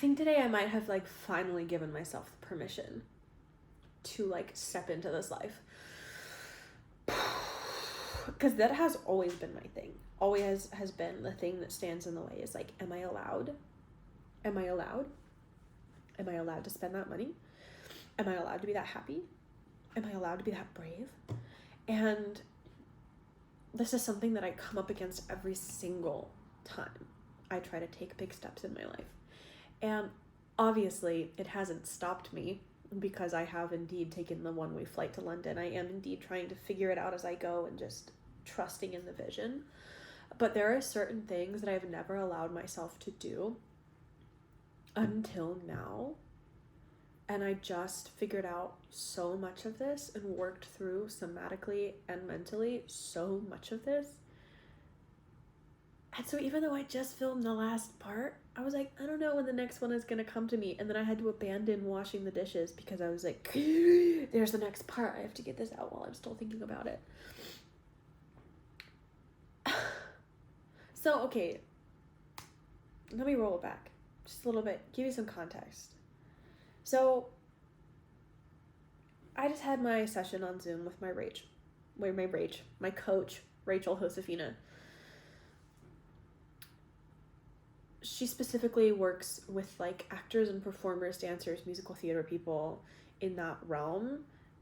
think today I might have like finally given myself the permission to like step into this life. Because that has always been my thing. Always has been the thing that stands in the way is like, am I allowed? Am I allowed? Am I allowed to spend that money? Am I allowed to be that happy? Am I allowed to be that brave? And this is something that I come up against every single time I try to take big steps in my life. And obviously it hasn't stopped me because I have indeed taken the one-way flight to London. I am indeed trying to figure it out as I go and just trusting in the vision. But there are certain things that I've never allowed myself to do until now. And I just figured out so much of this and worked through somatically and mentally so much of this. And so even though I just filmed the last part, I was like, I don't know when the next one is going to come to me. And then I had to abandon washing the dishes because I was like, there's the next part. I have to get this out while I'm still thinking about it. So, okay, let me roll it back just a little bit, give you some context. So I just had my session on Zoom with my coach, Rachel Josefina. She specifically works with like actors and performers, dancers, musical theater people in that realm,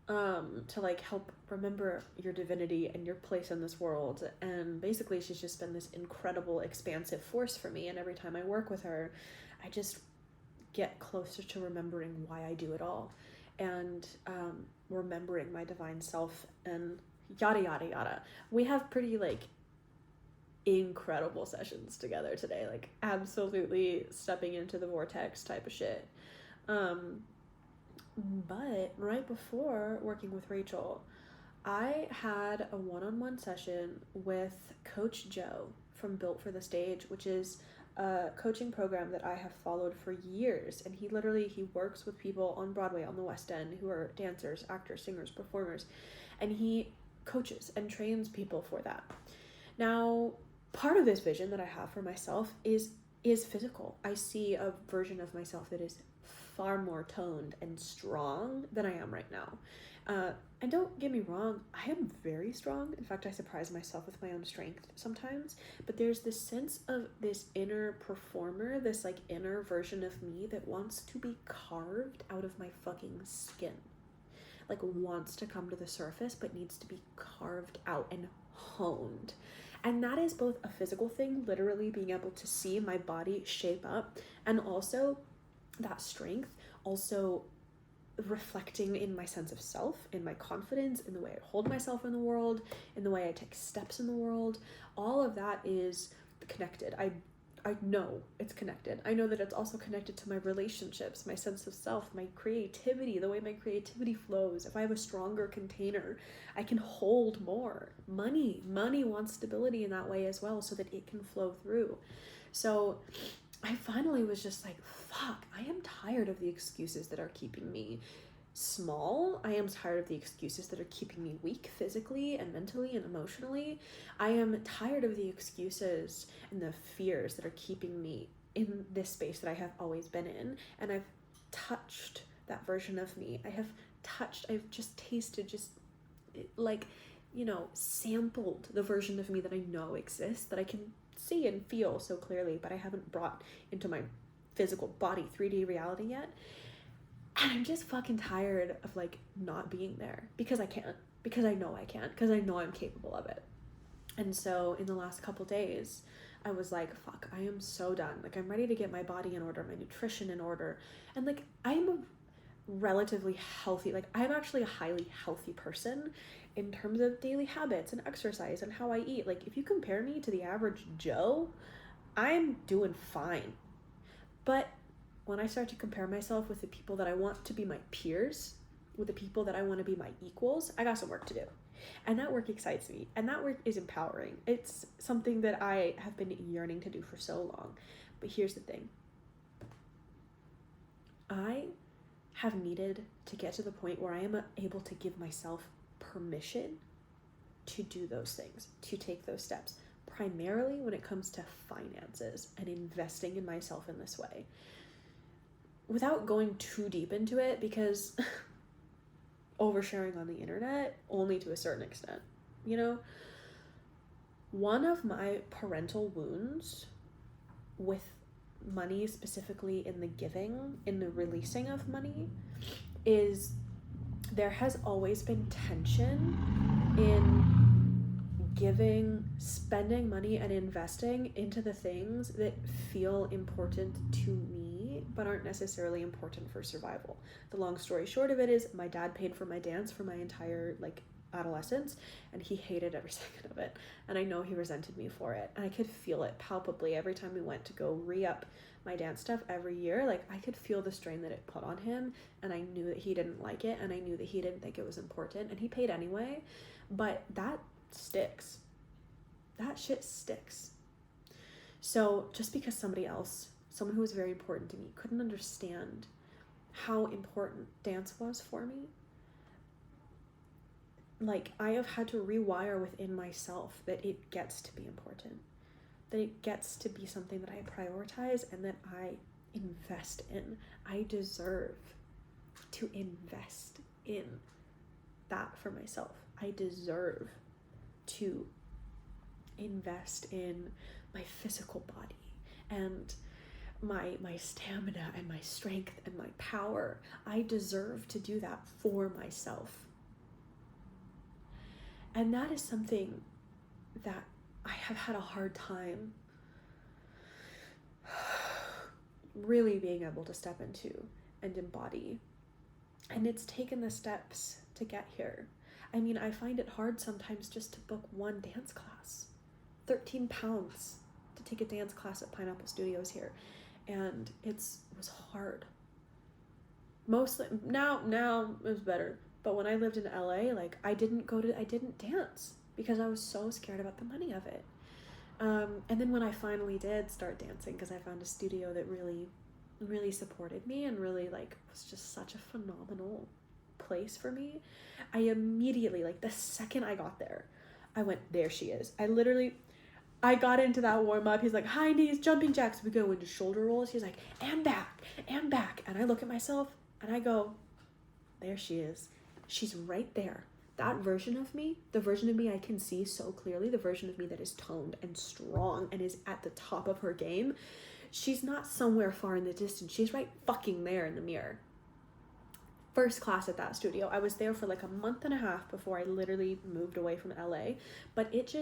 to like help remember your divinity and your place in this world. And basically she's just been this incredible expansive force for me, and every time I work with her I just get closer to remembering why I do it all, and remembering my divine self and yada yada yada. We have pretty like incredible sessions together today, like absolutely stepping into the vortex type of shit. But right before working with Rachel, I had a one-on-one session with Coach Joe from Built for the Stage, which is a coaching program that I have followed for years. And he works with people on Broadway, on the West End, who are dancers, actors, singers, performers, and he coaches and trains people for that. Now, part of this vision that I have for myself is physical. I see a version of myself that is far more toned and strong than I am right now. And don't get me wrong, I am very strong. In fact, I surprise myself with my own strength sometimes. But there's this sense of this inner performer, this like inner version of me that wants to be carved out of my fucking skin. Like wants to come to the surface, but needs to be carved out and honed. And that is both a physical thing, literally being able to see my body shape up, and also that strength also reflecting in my sense of self, in my confidence, in the way I hold myself in the world, in the way I take steps in the world. All of that is connected. I know it's connected. I know that it's also connected to my relationships, my sense of self, my creativity, the way my creativity flows. If I have a stronger container, I can hold more. Money wants stability in that way as well, so that it can flow through. So I finally was just like, fuck, I am tired of the excuses that are keeping me small. I am tired of the excuses that are keeping me weak physically and mentally and emotionally. I am tired of the excuses and the fears that are keeping me in this space that I have always been in. And I've touched that version of me. I've just tasted, just like, sampled the version of me that I know exists, that I can see and feel so clearly, but I haven't brought into my physical body 3D reality yet. And I'm just fucking tired of like not being there, because I can't, because I know I can't, because I know I'm capable of it. And so in the last couple days, I was like, fuck, I am so done. Like, I'm ready to get my body in order, my nutrition in order. And like, I'm a relatively healthy, like I'm actually a highly healthy person in terms of daily habits and exercise and how I eat. Like, if you compare me to the average Joe, I'm doing fine. But when I start to compare myself with the people that I want to be my peers, with the people that I want to be my equals, I got some work to do. And that work excites me. And that work is empowering. It's something that I have been yearning to do for so long. But here's the thing. I have needed to get to the point where I am able to give myself permission to do those things, to take those steps, primarily when it comes to finances and investing in myself in this way. without going too deep into it, because oversharing on the internet only to a certain extent, you know, one of my parental wounds with money, specifically in the giving, in the releasing of money, is there has always been tension in giving, spending money and investing into the things that feel important to me but aren't necessarily important for survival. The long story short of it is my dad paid for my dance for my entire adolescence, and he hated every second of it, and I know he resented me for it, and I could feel it palpably every time we went to go re-up my dance stuff every year. I could feel the strain that it put on him, and I knew that he didn't like it, and I knew that he didn't think it was important, and he paid anyway. But that sticks. That shit sticks. So just because somebody else, someone who was very important to me, couldn't understand how important dance was for me, I have had to rewire within myself that it gets to be important, that it gets to be something that I prioritize and that I invest in. I deserve to invest in that for myself. I deserve to invest in my physical body and my stamina and my strength and my power. I deserve to do that for myself. And that is something that I have had a hard time really being able to step into and embody. And it's taken the steps to get here. I mean, I find it hard sometimes just to book one dance class. 13 pounds to take a dance class at Pineapple Studios here. And it was hard. Mostly, now it was better. But when I lived in LA, I didn't dance because I was so scared about the money of it. And then when I finally did start dancing, because I found a studio that really, really supported me and really was just such a phenomenal place for me, I immediately, the second I got there, I went, there she is. I got into that warm up. He's like, high knees, jumping jacks. We go into shoulder rolls. He's like, and back, and back. And I look at myself and I go, there she is. She's right there. That version of me, the version of me I can see so clearly, the version of me that is toned and strong and is at the top of her game, she's not somewhere far in the distance. She's right fucking there in the mirror. First class at that studio. I was there for a month and a half before I literally moved away from LA, but it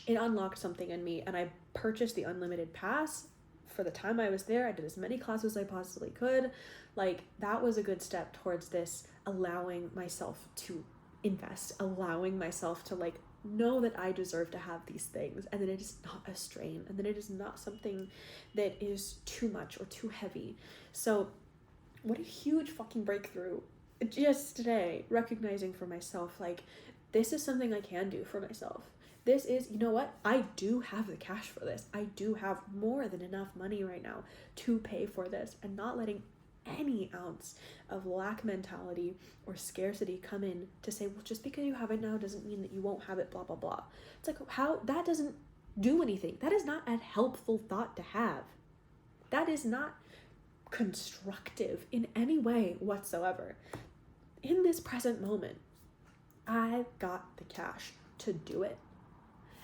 unlocked something in me, and I purchased the unlimited pass. For the time I was there, I did as many classes as I possibly could. That was a good step towards this, allowing myself to invest, allowing myself to know that I deserve to have these things, and that it is not a strain, and that it is not something that is too much or too heavy. So what a huge fucking breakthrough just today, recognizing for myself, this is something I can do for myself. This is, you know what? I do have the cash for this. I do have more than enough money right now to pay for this, and not letting any ounce of lack mentality or scarcity come in to say, well, just because you have it now doesn't mean that you won't have it, blah, blah, blah. It's how that doesn't do anything. That is not a helpful thought to have. That is not constructive in any way whatsoever. In this present moment, I've got the cash to do it.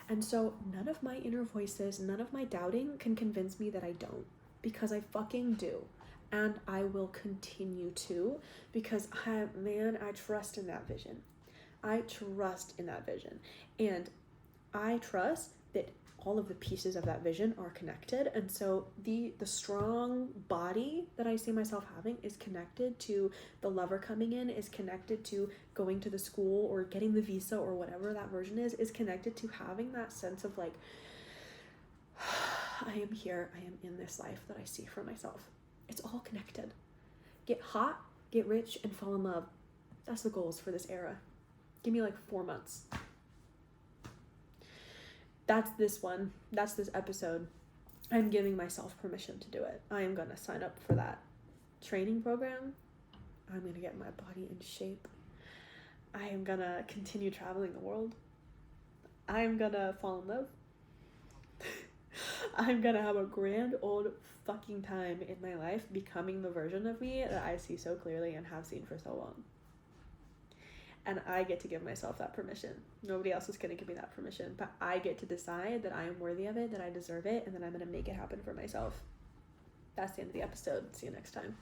And so none of my inner voices, none of my doubting can convince me that I don't, because I fucking do. And I will continue to, because I trust in that vision. I trust in that vision. And I trust that all of the pieces of that vision are connected. And so the strong body that I see myself having is connected to the lover coming in, is connected to going to the school or getting the visa or whatever that version is connected to having that sense of I am here, I am in this life that I see for myself. It's all connected. Get hot, get rich, and fall in love. That's the goals for this era. Give me 4 months. That's this one. That's this episode. I'm giving myself permission to do it. I am going to sign up for that training program. I'm going to get my body in shape. I am going to continue traveling the world. I am going to fall in love. I'm gonna have a grand old fucking time in my life becoming the version of me that I see so clearly and have seen for so long. And I get to give myself that permission. Nobody else is gonna give me that permission, but I get to decide that I am worthy of it, that I deserve it, and that I'm gonna make it happen for myself. That's the end of the episode. See you next time.